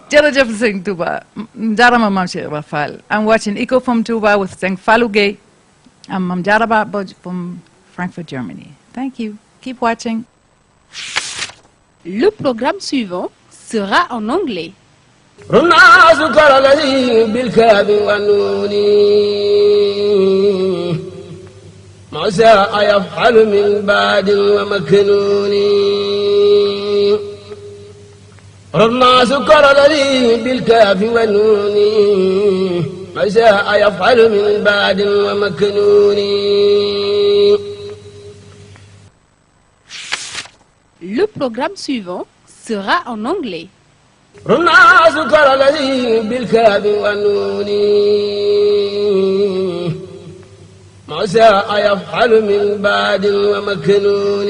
Jërëjëf Sëñ Touba. Jarama Mam Cheikh Fall. I'm watching Eco from Touba with Seng Fallu Gay. I'm Mam Jaraba from Frankfurt, Germany. Thank you. Keep watching. Le programme suivant sera en anglais. ما شاء يفعل من بعد ومكنون ربنا سكر الذي بالكاف والنون ما شاء يفعل من بعد ومكنون. Le programme suivant sera en anglais. ربنا سكر الذي بالكاف والنون ما شاء يفعل من بعد ومكنون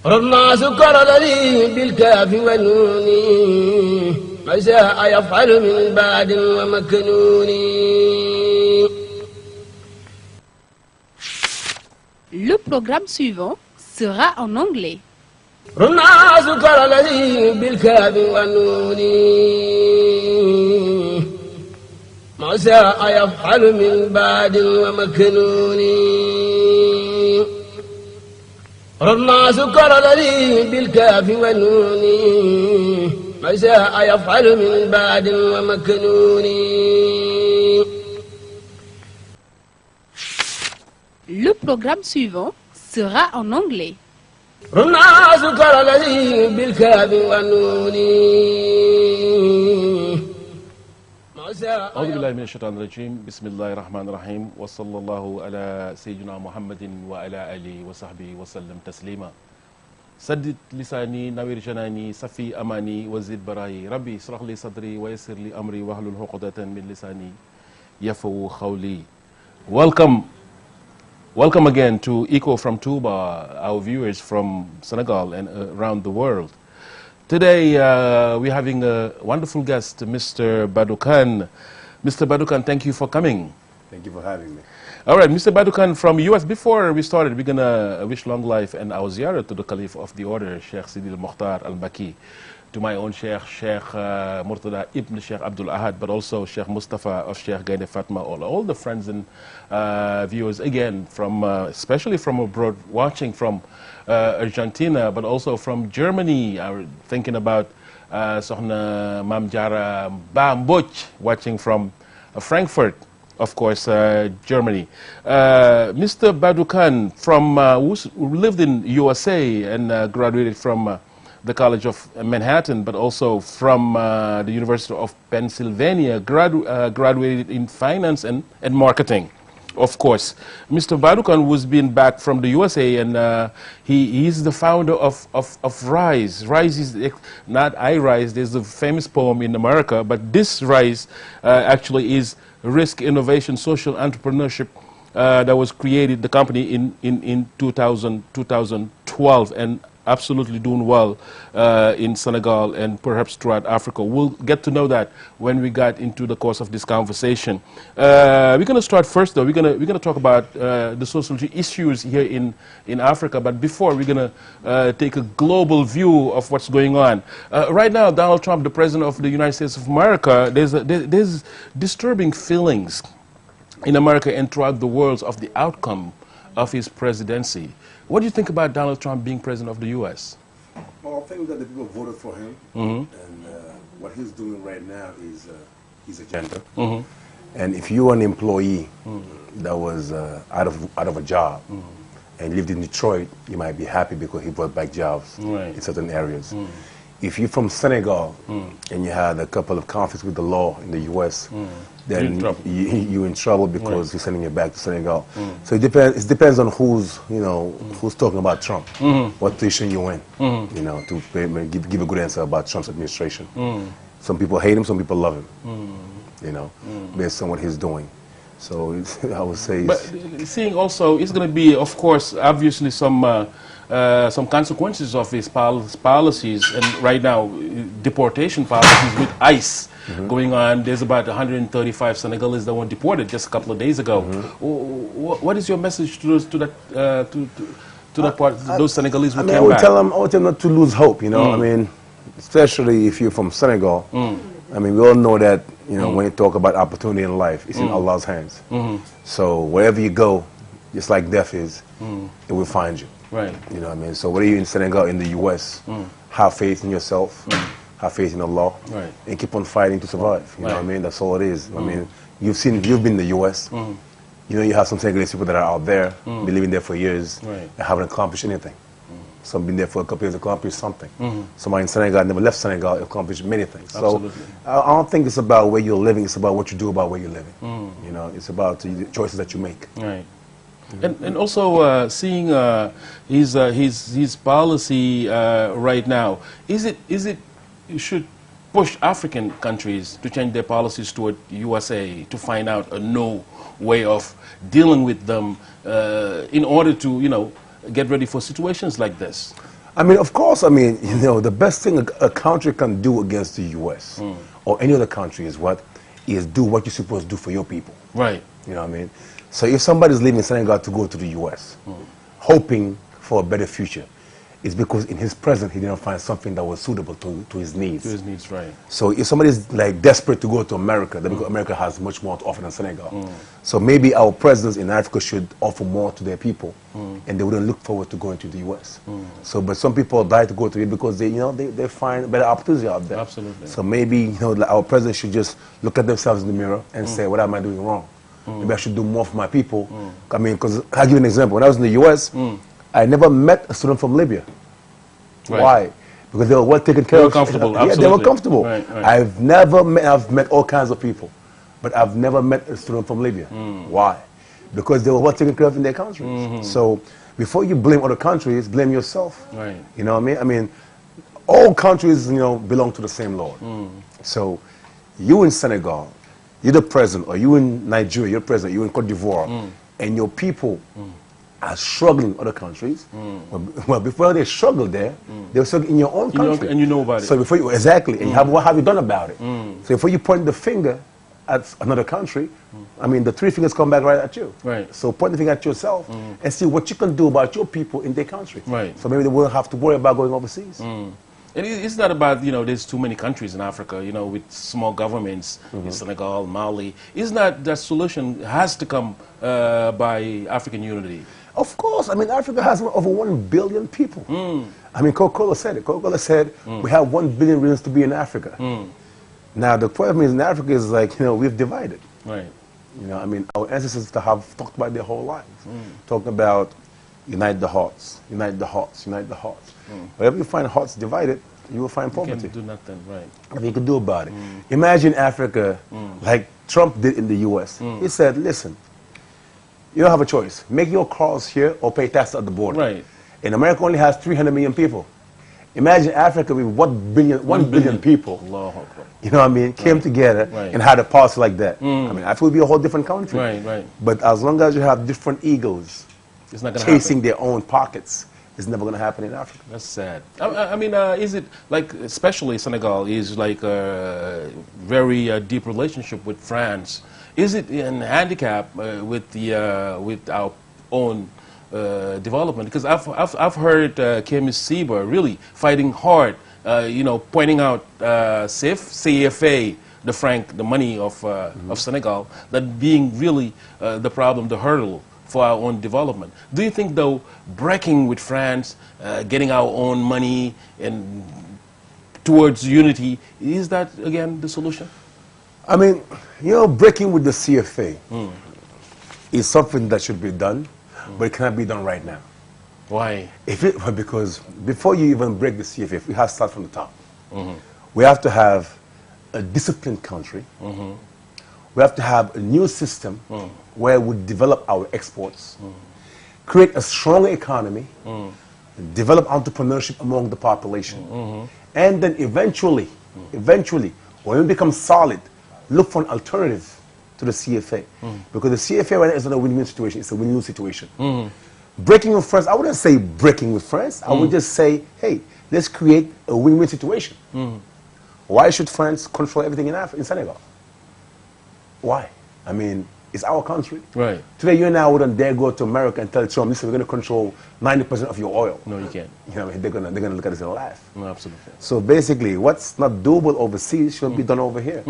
ربنا سكر الذي بالكاف والنون ما شاء يفعل من بعد ومكنون. Le programme suivant sera en anglais. ربنا سكر الذي بالكاف والنون ما شاء يفعل من بعد ومكنون ربنا سكر الذي بالكاف والنون ما شاء يفعل من بعد ومكنون. Le programme suivant sera en anglais. ربنا سكر الذي بالكاف والنون. أعوذ بالله من الشيطان الرجيم بسم الله الرحمن الرحيم وصلى الله على سيدنا محمد وعلى آله وصحبه وسلم تسليما. سدد لساني نوير جناني صفي أماني وزد براي ربي اشرح لي صدري ويسر لي أمري واحلل عقدة من لساني يفقهوا قولي. Welcome again to Eco from Touba, our viewers from Senegal and around the world. Today, we're having a wonderful guest, Mr. Badoukan. Mr. Badoukan, thank you for coming. Thank you for having me. All right, Mr. Badoukan from US. Before we started, we're going to wish long life and our ziyarah to the Caliph of the Order, Sheikh Sidi al-Mukhtar al-Baki, to my own Sheikh Murtada Ibn Sheikh Abdul Ahad, but also Sheikh Mustafa of Sheikh Gaine Fatma, all the friends and viewers, again, from especially from abroad, watching from Argentina, but also from Germany. I'm thinking about Sohna Mam Jara Bamboch, watching from Frankfurt, of course, Germany. Mr. Badoukan, who lived in USA and graduated from the College of Manhattan, but also from the University of Pennsylvania, graduated in finance and marketing. Of course, Mr. Badoukan was been back from the USA, and he is the founder of RISE. RISE is not I Rise. There's a famous poem in America, but this RISE actually is Risk Innovation Social Entrepreneurship that was created, the company in 2012, and absolutely doing well in Senegal and perhaps throughout Africa. We'll get to know that when we got into the course of this conversation. We're going to start first, though. We're going to talk about the social issues here in Africa. But before, we're going to take a global view of what's going on. Right now, Donald Trump, the president of the United States of America, there's disturbing feelings in America and throughout the world of the outcome of his presidency. What do you think about Donald Trump being president of the U.S.? Well, I think that the people voted for him, and what he's doing right now is his agenda. And if you're an employee that was out of a job and lived in Detroit, you might be happy because he brought back jobs in certain areas. If you're from Senegal and you had a couple of conflicts with the law in the U.S., then you're in trouble because you're sending it back to Senegal. So it depends on who's talking about Trump, what position you in, to give a good answer about Trump's administration. Some people hate him, some people love him, based on what he's doing. So I would say. But seeing also, it's going to be, of course, obviously some consequences of his policies, and right now deportation policies with ICE going on. There's about 135 Senegalese that were deported just a couple of days ago. What is your message to those those Senegalese who came back? I would tell them not to lose hope. I mean, especially if you're from Senegal, I mean, we all know that, you know, when you talk about opportunity in life, it's in Allah's hands. So wherever you go, just like death is, it will find you. Right. You know what I mean? So whether you're in Senegal, in the U.S., have faith in yourself, have faith in Allah, Right. and keep on fighting to survive. You know what I mean? That's all it is. I mean, you've been in the U.S., you know, you have some Senegalese people that are out there, been living there for years, Right. and haven't accomplished anything. Some been there for a couple years, accomplished something. Somebody in Senegal never left Senegal, accomplished many things. Absolutely. So I don't think it's about where you're living, it's about what you do about where you're living. You know, it's about the choices that you make. Right. And also seeing his policy right now, is it you should push African countries to change their policies toward USA to find out a new way of dealing with them in order to, you know, get ready for situations like this? I mean, of course, I mean, you know, the best thing a country can do against the U.S. Or any other country is what? Is do what you're supposed to do for your people. Right. You know what I mean? So if somebody's leaving Senegal to go to the U.S., hoping for a better future, it's because in his present he didn't find something that was suitable to his needs. To his needs, right. So if somebody's like desperate to go to America, then because America has much more to offer than Senegal. So maybe our presidents in Africa should offer more to their people, and they wouldn't look forward to going to the U.S. So, but some people die to go to it because they, you know, they find better opportunity out there. Absolutely. So maybe, you know, like our president should just look at themselves in the mirror and say, what am I doing wrong? Maybe I should do more for my people. I mean, because I'll give you an example. When I was in the U.S., I never met a student from Libya. Right. Why? Because they were well taken care They were of. comfortable, Yeah, they were absolutely. comfortable. Right, right. I've met all kinds of people, but I've never met a student from Libya. Why? Because they were well taken care of in their countries. So before you blame other countries, blame yourself. Right. You know what I mean? I mean, all countries, you know, belong to the same Lord. So you in Senegal, you're the president, or you in Nigeria, you're president, you in Cote d'Ivoire, and your people are struggling in other countries. Well, before they struggle there, they were struggling in your own country. And you know about it. So before you, exactly, and what have you done about it? So before you point the finger at another country, I mean, the three fingers come back right at you. Right. So point the finger at yourself and see what you can do about your people in their country. Right. So maybe they won't have to worry about going overseas. And it's not about, you know, there's too many countries in Africa, you know, with small governments, in Senegal, Mali. Isn't that solution has to come by African unity? Of course. I mean, Africa has over 1 billion people. I mean, Coca-Cola said it. Coca-Cola said we have 1 billion reasons to be in Africa. Now, the problem is in Africa is like, you know, we've divided. Right. You know, I mean, our ancestors have talked about their whole lives, talking about unite the hearts, unite the hearts, unite the hearts. Wherever you find hearts divided, you will find You poverty. can't do nothing, right. Nothing you can do about it. Imagine Africa, like Trump did in the U.S. He said, listen, you don't have a choice. Make your cars here or pay taxes at the border. Right. And America only has 300 million people. Imagine Africa with 1 billion people. Allahu Akbar. You know what I mean? Came together and had a policy like that. I mean, Africa would be a whole different country. Right, right. But as long as you have different egos It's not going to chasing happen. their own pockets, it's never going to happen in Africa. That's sad. I mean, is it like, especially Senegal, is like a very deep relationship with France. Is it a handicap with our own development? Because I've heard Kemis Seba really fighting hard, you know, pointing out CFA, the money of Senegal, that being really the problem, the hurdle for our own development. Do you think, though, breaking with France, getting our own money and towards unity, is that, again, the solution? I mean, you know, breaking with the CFA is something that should be done, but it cannot be done right now. Why? Because before you even break the CFA, we have to start from the top. We have to have a disciplined country. We have to have a new system where we develop our exports, create a stronger economy, develop entrepreneurship among the population, and then eventually, when we become solid, look for an alternative to the CFA. Because the CFA right now is not a win-win situation, it's a win-lose situation. Breaking with France, I wouldn't say breaking with France, I would just say, hey, let's create a win-win situation. Why should France control everything in Senegal? Why? I mean, It's our country. Right. Today, you and I wouldn't dare go to America and tell Trump, listen, we're going to control 90% of your oil. No, you can't. You know, they're gonna look at us and laugh. No, absolutely. So basically, what's not doable overseas should be done over here.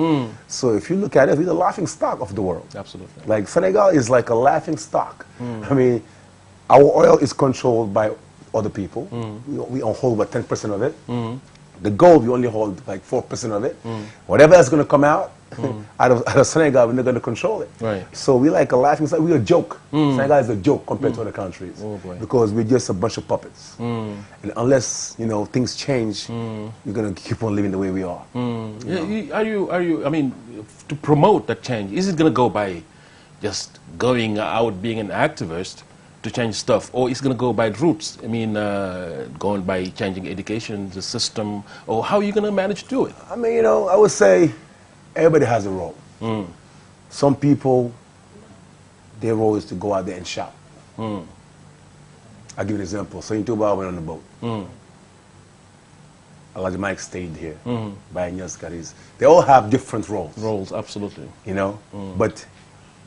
So if you look at it, we're the laughing stock of the world. Absolutely. Like Senegal is like a laughing stock. I mean, our oil is controlled by other people. We hold about 10% of it. The gold, we only hold like 4% of it. Whatever else is going to come out, out of Senegal, we're not going to control it. Right. So we like a laughing stock. We're a joke. Senegal is a joke compared to other countries. Oh, boy. Because we're just a bunch of puppets. And unless, you know, things change, we're going to keep on living the way we are. Are you, I mean, to promote that change, is it going to go by just going out being an activist to change stuff, or is it going to go by roots? I mean, going by changing education, the system, or how are you going to manage to do it? I mean, you know, I would say everybody has a role. Some people, their role is to go out there and shout. I'll give you an example. So in Touba, I went on the boat. Elijah Mike stayed here. Buying Yaskaris. They all have different roles. Roles, absolutely. You know, but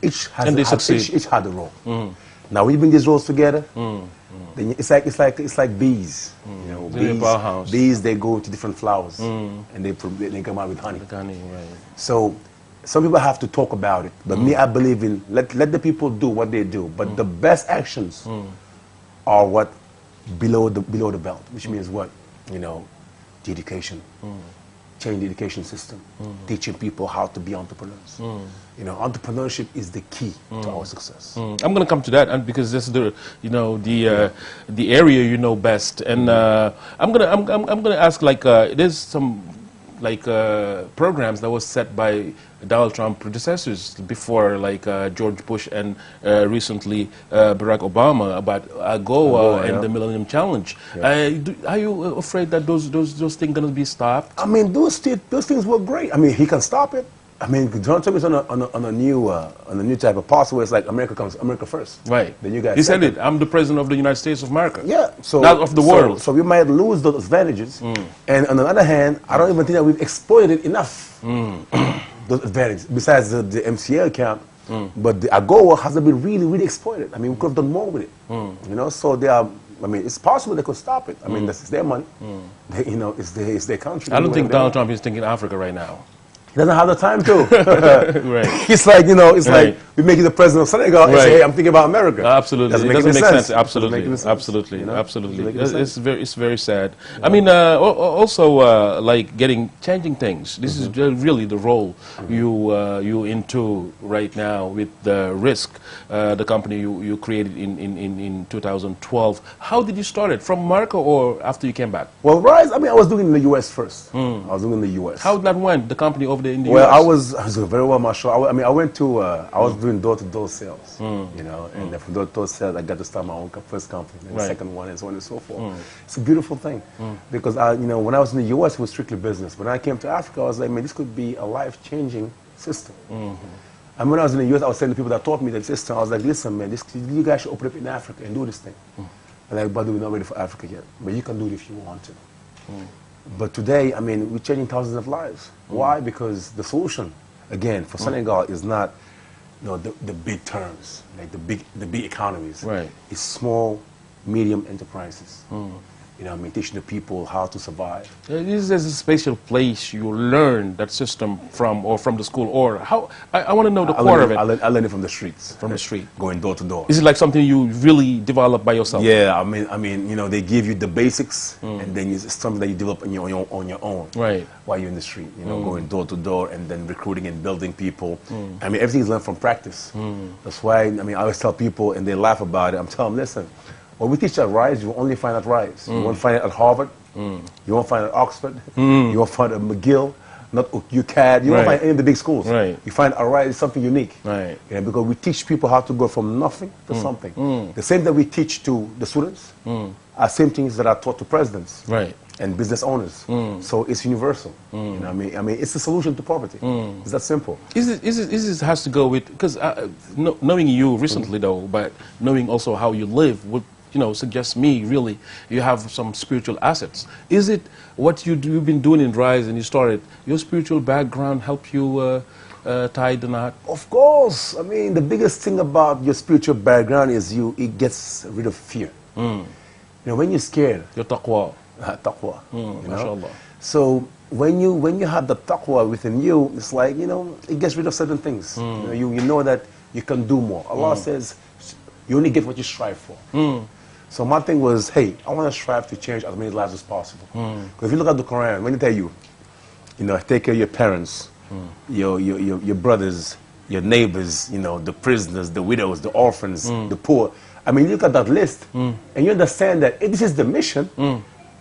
each has And they succeed. each had a role. Now we bring these roles together. Then it's like bees. You know, They're in a powerhouse. bees they go to different flowers and they come out with honey. Right. So some people have to talk about it, but me, I believe in let the people do what they do. But the best actions are what below the belt, which means what, you know, the education, change the education system, teaching people how to be entrepreneurs. You know, entrepreneurship is the key to our success. I'm going to come to that, and because this is the, you know, the area you know best, and I'm gonna ask, like, there's some like programs that was set by Donald Trump predecessors before, like George Bush and recently Barack Obama, about AGOA and the Millennium Challenge. Are you afraid that those things going to be stopped? I mean, those things were great. I mean, he can stop it. I mean, Donald Trump is on a new type of policy where it's like America first. Right. Then you guys. He said it. I'm the president of the United States of America. Yeah. So not of the world. So we might lose those advantages. And on the other hand, I don't even think that we've exploited enough those advantages. Besides the MCA account, but the AGOA hasn't been really exploited. I mean, we could have done more with it. You know. So they are. I mean, it's possible they could stop it. I mean, that's their money. They, you know, it's their country. I don't think Donald Trump is thinking Africa right now. He doesn't have the time to. Right. It's like, you know, it's like we make you the president of Senegal and say, hey, I'm thinking about America. Absolutely. Doesn't It make doesn't any make sense. sense. Absolutely. Doesn't make any sense. Absolutely. You know? Absolutely. Doesn't make any It's very sad. I mean, also like changing things. This is really the role you into right now with the Risk, the company you created in 2012. How did you start it? From Morocco or after you came back? Well, Rise, I mean, I was doing it in the U.S. first. I was doing it in the U.S. How that went? The company over there in the Well, U.S. I was doing very well, mashallah. I mean, I went to, I was doing door-to-door sales, you know, and then from door-to-door sales, I got to start my own first company, and the second one, and so on and so forth. It's a beautiful thing, because you know, when I was in the U.S., it was strictly business. When I came to Africa, I was like, man, this could be a life-changing system. And when I was in the U.S., I was telling the people that taught me the system, I was like, listen, man, you guys should open up in Africa and do this thing. And like, but we're not ready for Africa yet, but you can do it if you want to. But today, I mean, we're changing thousands of lives. Why? Because the solution, again, for Senegal is not, you know, the big terms, like the big economies. Right. It's small, medium enterprises. You know, I mean, teaching the people how to survive. This is a special place you learn that system from, or from the school, or how? I want to know the core of it. I learned it from the streets. From the street. Going door to door. Is it like something you really develop by yourself? Yeah, I mean, you know, they give you the basics, and then it's something that you develop on your own. Right. While you're in the street, you know, going door to door, and then recruiting and building people. I mean, everything is learned from practice. That's why, I mean, I always tell people, and they laugh about it. I'm telling them, listen, what we teach at Rise, you will only find at Rise. You won't find it at Harvard. You won't find it at Oxford. You won't find it at McGill, not UCAD. You won't find any of the big schools. Right. You find at Rise something unique. Right. Yeah, because we teach people how to go from nothing to something. The same that we teach to the students are same things that are taught to presidents. Right. And business owners. So it's universal. You know, I mean, it's the solution to poverty. It's that simple. Is it has to go with, because knowing you recently though, but knowing also how you live would, you know, suggests me really you have some spiritual assets. Is it what you've been doing in Rise and you started, your spiritual background help you tie the knot? Of course. I mean, the biggest thing about your spiritual background is it gets rid of fear. You know, when you're scared, Your taqwa. taqwa. You know? MashaAllah. So when you have the taqwa within you, it's like, you know, it gets rid of certain things. You know that you can do more. Allah says you only get what you strive for. So my thing was, hey, I want to strive to change as many lives as possible. Because if you look at the Quran, when they tell you, you know, take care of your parents, your brothers, your neighbors, you know, the prisoners, the widows, the orphans, the poor. I mean, you look at that list, and you understand that if this is the mission,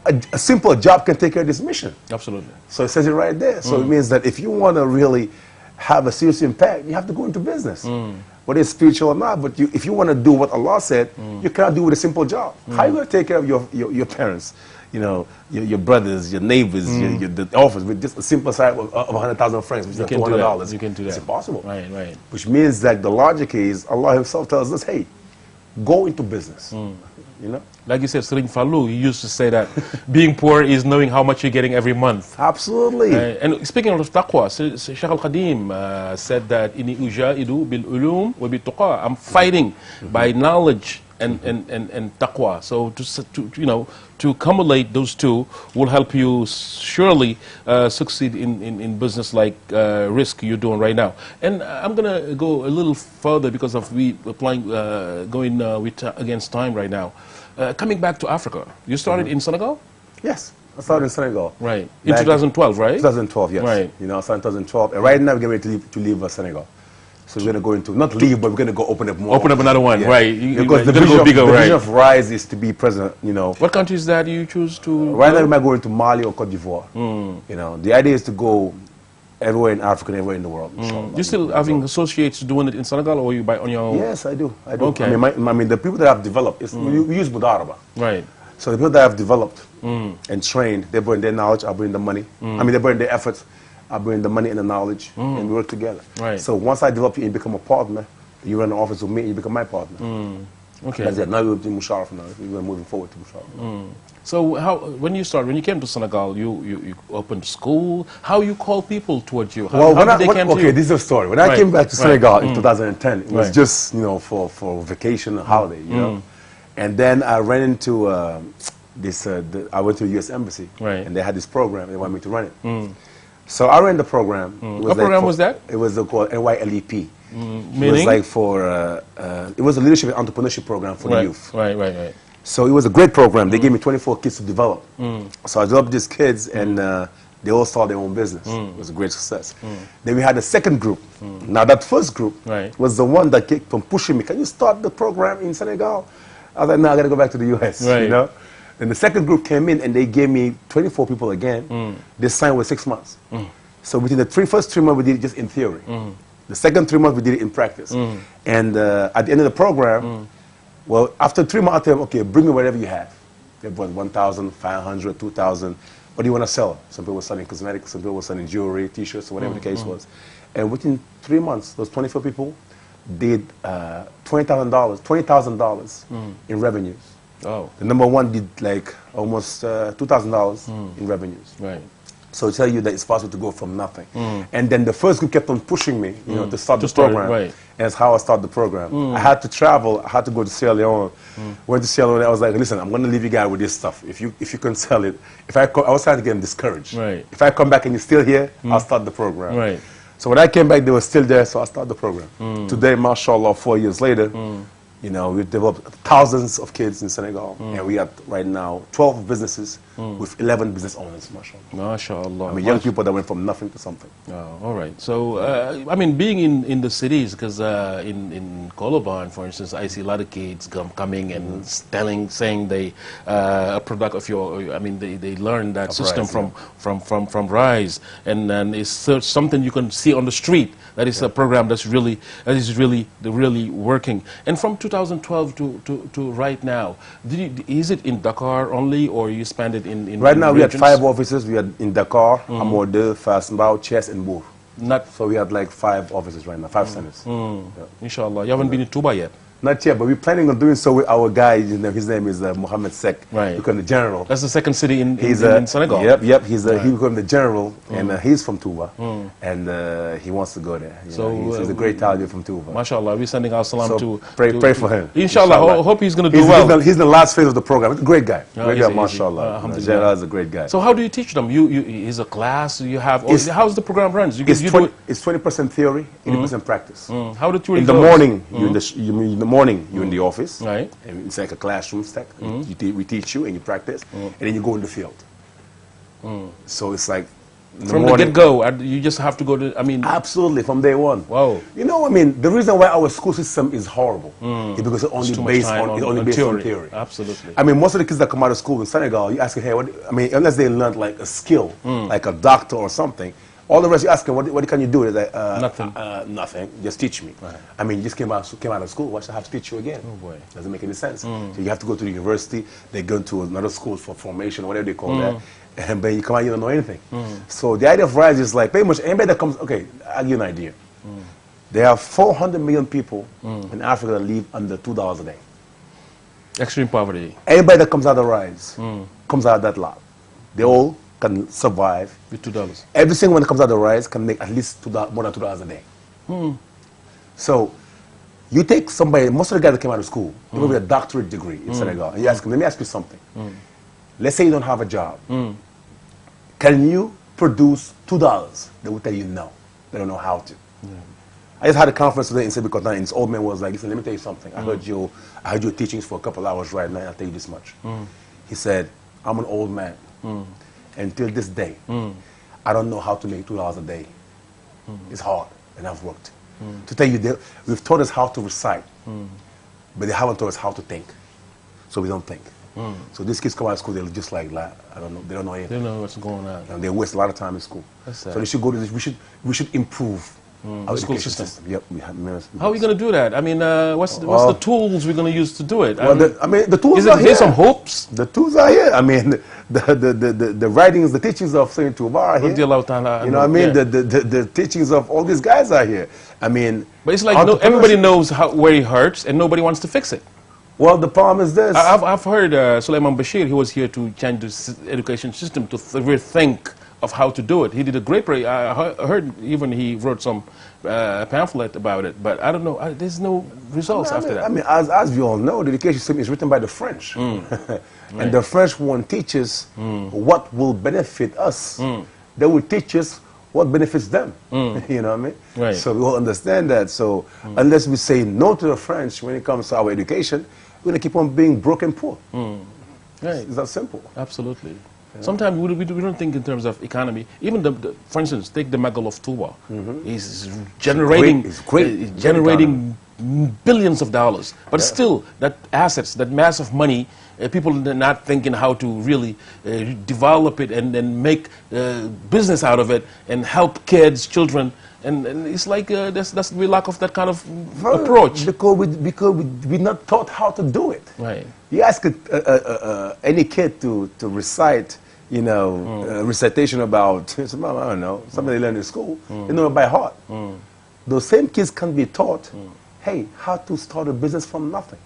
a simple job can take care of this mission. Absolutely. So it says it right there. So it means that if you want to really have a serious impact, you have to go into business. Whether it's spiritual or not, but if you want to do what Allah said, you cannot do with a simple job. How are you going to take care of your parents, you know, your brothers, your neighbors, the orphans, with just a simple side of 100,000 francs, which is like $200? You can do that. It's impossible. Right, right. Which means that the logic is Allah Himself tells us, hey, go into business. You know? Like you said, Sëriñ Fallou, he used to say that being poor is knowing how much you're getting every month. Absolutely. And speaking of taqwa, Shaykh Al-Qadim said that Inni ujahidu bil ulum wa bil tuqa. I'm fighting by knowledge and taqwa. So to accumulate those two will help you surely succeed in business like risk you're doing right now. And I'm gonna go a little further because of going against time right now. Coming back to Africa, you started in Senegal? Yes, I started in Senegal. Right. In 2012, right? 2012, yes. Right. You know, I started in 2012. And right now we're getting ready to leave Senegal. So we're going to go into, not leave, but we're going to go open up more. Open up another one, Yeah. right. Because the vision of Rise is to be president, you know. What countries that you choose to? Right now we might go into Mali or Cote d'Ivoire. You know, the idea is to go everywhere in Africa and everywhere in the world. You still having associates doing it in Senegal, or you buy on your own? Yes, I do. I do. Okay. I mean, the people that I've developed, we use Mudaraba. Right. So the people that I've developed and trained, they bring their knowledge, I bring the money. I mean, they bring their efforts, I bring the money and the knowledge, and we work together. Right. So once I develop you and become a partner, you run the office with me and you become my partner. Okay. That's it. Now we're doing Musharraf now. We're moving forward to Musharraf. So when you came to Senegal, you opened school. How you call people towards you? How did they come to you? This is a story. When I came back to Senegal in 2010, it was just, you know, for vacation and holiday, you know. And then I ran into I went to the U.S. Embassy, right. and they had this program. They wanted me to run it. So I ran the program. What program was that? It was called NYLEP. Meaning? It was like for, it was a leadership and entrepreneurship program for the youth. Right. So it was a great program. They gave me 24 kids to develop. So I developed these kids, and they all started their own business. It was a great success. Then we had a second group. Now that first group was the one that kept on pushing me. Can you start the program in Senegal? I was like, no, I got to go back to the U.S. Right. You know. Then the second group came in, and they gave me 24 people again. They signed with 6 months. So within the first 3 months, we did it just in theory. The second 3 months, we did it in practice. And at the end of the program, well, after 3 months, I tell them, okay, bring me whatever you have. They brought 1,500, 2,000. What do you want to sell? Some people were selling cosmetics, some people were selling jewelry, T-shirts, or whatever the case was. And within 3 months, those 24 people did $20,000 in revenues. Oh. The number one did like almost $2,000 in revenues. Right. So tell you that it's possible to go from nothing. And then the first group kept on pushing me, you know, to start the program. Right. And that's how I started the program. I had to travel. I had to go to Sierra Leone. Went to Sierra Leone. I was like, listen, I'm going to leave you guys with this stuff. If you can sell it. I was trying to get them discouraged. Right. If I come back and you're still here, I'll start the program. Right. So when I came back, they were still there, so I started the program. Today, mashallah, 4 years later, you know, we've developed thousands of kids in Senegal, and we have right now 12 businesses with 11 business owners, mashallah. MashaAllah. I mean, young people that went from nothing to something. Oh, all right. So, I mean, being in the cities, because in Coloban, for instance, I see a lot of kids coming and saying they a product of your. I mean, they learn that system Rise, from Rise, and then it's something you can see on the street. That is a program that is really working. And from 2012 to right now, is it in Dakar only, or you spend it in right now, we had regions? 5 offices. We had in Dakar, Amorde, Fass Mbao, Thiès, and Bour. Not So we had like 5 offices right now, 5 centers. Yeah. Inshallah. You haven't been in Touba yet? Not yet, but we're planning on doing so with our guy. You know, his name is Mohammed Sek. Right. He became the general. That's the second city in Senegal. Yep. He became the general, and he's from Touba, and he wants to go there. You know, he's a great talent from Touba. MashaAllah, we're sending our salam to pray for him. Inshallah, hope he's going to do well. He's in the last phase of the program. He's a great guy. Great guy, easy. MashaAllah. Alhamdulillah. Is a great guy. So how do you teach them? Is a class you have? How's the program runs? It's 20% theory, 80% practice. How did you in the morning? In the morning, you're in the office, right? And it's like a classroom stack. We teach you and you practice, and then you go in the field. So it's like from the get-go, you just have to go to. I mean, absolutely from day one. Wow. You know, I mean, the reason why our school system is horrible is because it's only based on theory. Absolutely. I mean, most of the kids that come out of school in Senegal, you ask them, hey, unless they learned like a skill, like a doctor or something. All the rest, you ask them, what can you do? It's like, nothing. Nothing. Just teach me. Right. I mean, you just came out of school. Why should I have to teach you again? Oh boy. Doesn't make any sense. So you have to go to the university. They go to another school for formation, or whatever they call that. And but you come out, you don't know anything. So the idea of RISE is like, pretty much anybody that comes, okay, I'll give you an idea. There are 400 million people in Africa that live under $2 a day. Extreme poverty. Anybody that comes out of RISE comes out of that lot. They all can survive with $2. Every single one that comes out of the RISE can make at least more than $2 a day. So you take somebody, most of the guys that came out of school, they with a doctorate degree in Senegal, and you ask them, let me ask you something. Let's say you don't have a job. Can you produce $2? They will tell you no. They don't know how to. I just had a conference today in Sibicot, and this old man was like, listen, let me tell you something. I heard your teachings for a couple hours right now, and I'll tell you this much. He said, I'm an old man. Until this day, I don't know how to make $2 a day. It's hard, and I've worked. To tell you, we've taught us how to recite, but they haven't taught us how to think. So we don't think. So these kids come out of school, they're just like, I don't know, they don't know anything. They don't know what's going on. And they waste a lot of time in school. So they should go to this. We should improve our school education system. Yep. How are we going to do that? I mean, what's the tools we're going to use to do it? Well, the tools are here. There's some hopes. The tools are here. I mean, the writings, the teachings of Saint Touba are here. You know what I mean? Yeah. The teachings of all these guys are here. I mean, but it's like everybody knows where it hurts, and nobody wants to fix it. Well, the problem is this. I've heard Suleiman Bashir. He was here to change the education system to rethink of how to do it. He did a great. I heard even he wrote some pamphlet about it, but I don't know. There's no results after that. I mean, as we all know, the education system is written by the French, and the French won't teach us what will benefit us. They will teach us what benefits them. You know what I mean? Right. So we all understand that. So unless we say no to the French when it comes to our education, we're going to keep on being broke and poor. Right. It's that simple. Absolutely. Sometimes we don't think in terms of economy. Even for instance, take the Magal of Touba. He's generating billions of dollars, but still, that assets, that mass of money, people are not thinking how to really develop it and then make business out of it and help kids, children. And it's like that's the lack of that kind of approach. Because we're not taught how to do it. Right. You ask any kid to recite, recitation about, I don't know, something they learn in school, they know it by heart. Those same kids can be taught, hey, how to start a business from nothing.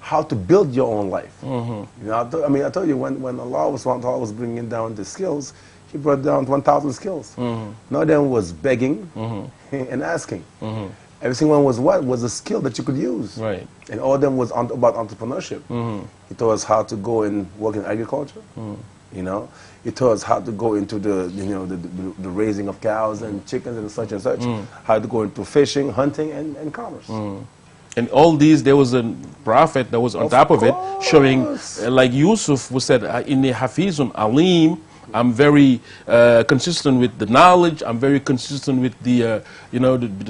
How to build your own life. I told you when Allah was bringing down the skills, He brought down 1,000 skills. None of them was begging and asking. Every single one was what? Was a skill that you could use. Right. And all of them was about entrepreneurship. He taught us how to go and work in agriculture. He taught us how to go into the raising of cows and chickens and such, how to go into fishing, hunting, and commerce. And all these, there was a prophet that was on top of it, showing, like Yusuf was said, Inni Hafizun Alim. I'm very consistent with the knowledge. I'm very consistent with the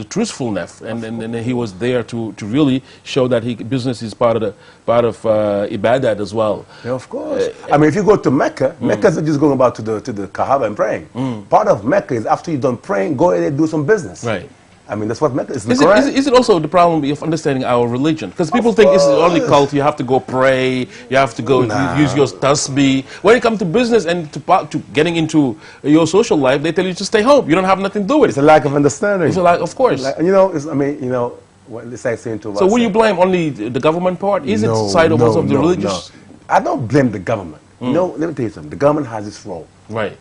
truthfulness, and he was there to really show that business is part of ibadat as well. Yeah, of course. I mean, if you go to Mecca, Mecca is not just going about to the Kaaba and praying. Part of Mecca is after you're done praying, go ahead and do some business. Right. I mean, that's what Mecca is. Is it also the problem of understanding our religion? Because people think it's only cult. You have to go pray. You have to go use your tasbih. When it comes to business and to getting into your social life, they tell you to stay home. You don't have nothing to do with it. It's a lack of understanding. It's a lack, of course. What it's like saying Touba So will you said. blame only the government part? Is it No, side of no, also of the no, religious? no. I don't blame the government. No, let me tell you something. The government has its role. Right.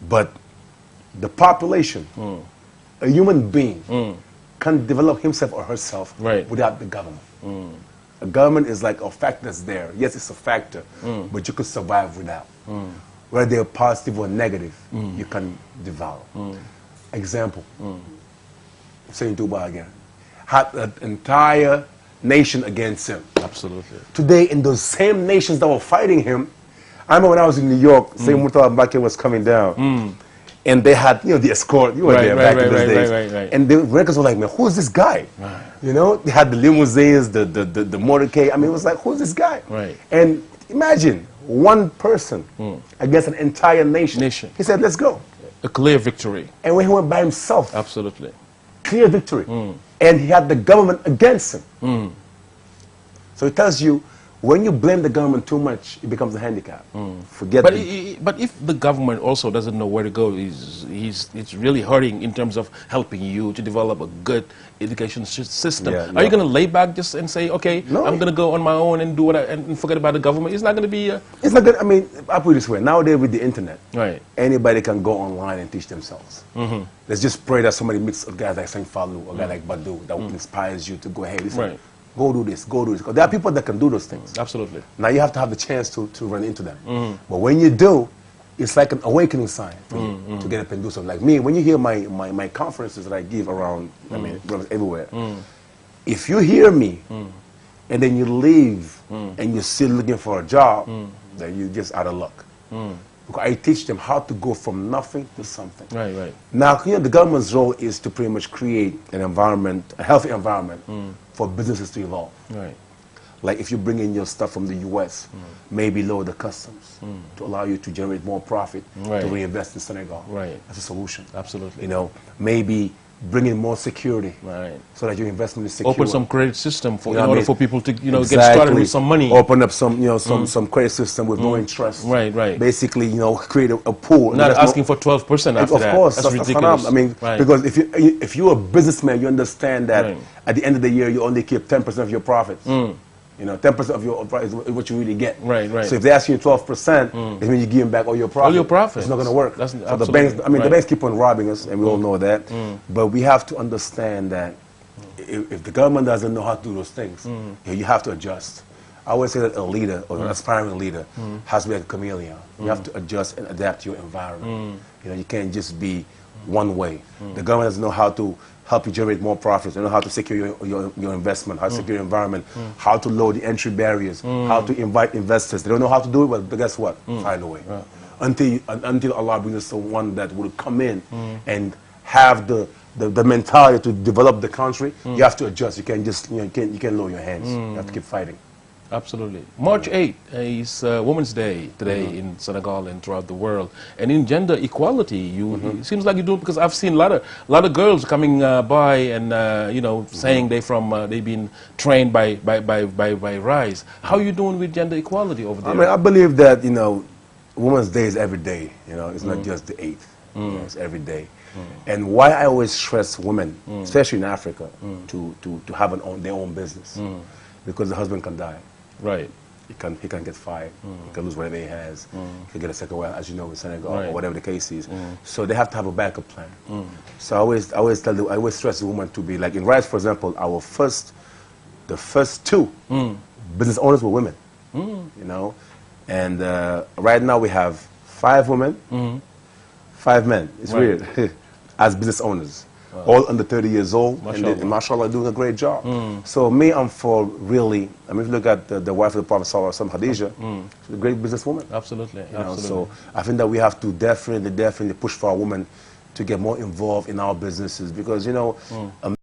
But the population, a human being, can develop himself or herself Right. without the government. A government is like a factor that's there. Yes, it's a factor, but you could survive without. Whether they're positive or negative, you can develop. Example, saying Touba again, had an entire nation against him. Absolutely. Today, in those same nations that were fighting him, I remember when I was in New York, saying Murtala Mbake was coming down. And they had, the escort. You were there back in those days. Right. And the records were like, man, who's this guy? Right. They had the limousines, the motorcade. I mean, it was like, who's this guy? Right. And imagine one person against an entire nation. He said, let's go. A clear victory. And when he went by himself, Absolutely. clear victory. And he had the government against him. So it tells you, when you blame the government too much, it becomes a handicap. Forget But, the, but if the government also doesn't know where to go, it's really hurting in terms of helping you to develop a good education system. Yeah, Are you going to lay back just and say, okay, No. I'm going to go on my own and do what and forget about the government? It's not going to be... it's not good. I mean, I'll put it this way. Nowadays with the internet, Right. anybody can go online and teach themselves. Let's just pray that somebody meets a guy like Saint Falu, a guy like Badu, that inspires you to go, hey, listen, Right. go do this, go do this. 'Cause there are people that can do those things. Absolutely. Now you have to have the chance to run into them. But when you do, it's like an awakening sign for you to get up and do something. Like me, when you hear my conferences that I give around, I mean, everywhere, if you hear me and then you leave and you're still looking for a job, then you're just out of luck. Because I teach them how to go from nothing to something. Right. Now, the government's role is to pretty much create an environment, a healthy environment for businesses to evolve. Right. Like if you bring in your stuff from the U.S., maybe lower the customs to allow you to generate more profit Right. to reinvest in Senegal. Right. That's a solution. Absolutely. Maybe bring in more security Right. so that your investment is secure. Open some credit system for, You know in what I order mean? for people to, get Exactly. started with some money. Open up some, some credit system with no interest. Right. Basically, create a pool. Not That's asking for 12% after of that. course, That's that's ridiculous. phenomenal. I mean, Right. because if you're a businessman, you understand that Right. at the end of the year, you only keep 10% of your profits. 10% of your profits is what you really get. Right. So if they're asking you 12%, it means you give them back all your profits. All your profits. It's not going to work. That's so the absolutely banks, the right. banks keep on robbing us, and we all know that. But we have to understand that if the government doesn't know how to do those things, you have to adjust. I always say that a leader or an aspiring leader has to be like a chameleon. You have to adjust and adapt to your environment. You can't just be one way. The government doesn't know how to help you generate more profits. They know how to secure your investment, how to secure your environment, how to lower the entry barriers, how to invite investors. They don't know how to do it, but guess what? Find a way. Until Allah brings us someone that will come in and have the mentality to develop the country, you have to adjust. You can't just you can't lower your hands. You have to keep fighting. Absolutely. March 8th is Women's Day today in Senegal and throughout the world. And in gender equality, it seems like you do, because I've seen a lot of girls coming by and saying they've been trained by RISE. How are you doing with gender equality over there? I mean, I believe that Women's Day is every day. It's not just the 8th. It's every day. And why I always stress women, especially in Africa, to have their own business, because the husband can die. Right. He can get fired. He can lose whatever he has. He can get a second wife, as you know, in Senegal, Right. or whatever the case is. So they have to have a backup plan. So I always stress the woman to be like in RISE, for example. The first two business owners were women. And right now we have 5 women, 5 men. It's Right. weird. As business owners. All under 30 years old, Mashallah. and mashallah, doing a great job. So me, I'm for really, I mean, if you look at the wife of the Prophet Sallallahu Alaihi Wasallam, Khadija, she's a great businesswoman. Absolutely. So I think that we have to definitely push for our women to get more involved in our businesses, because, a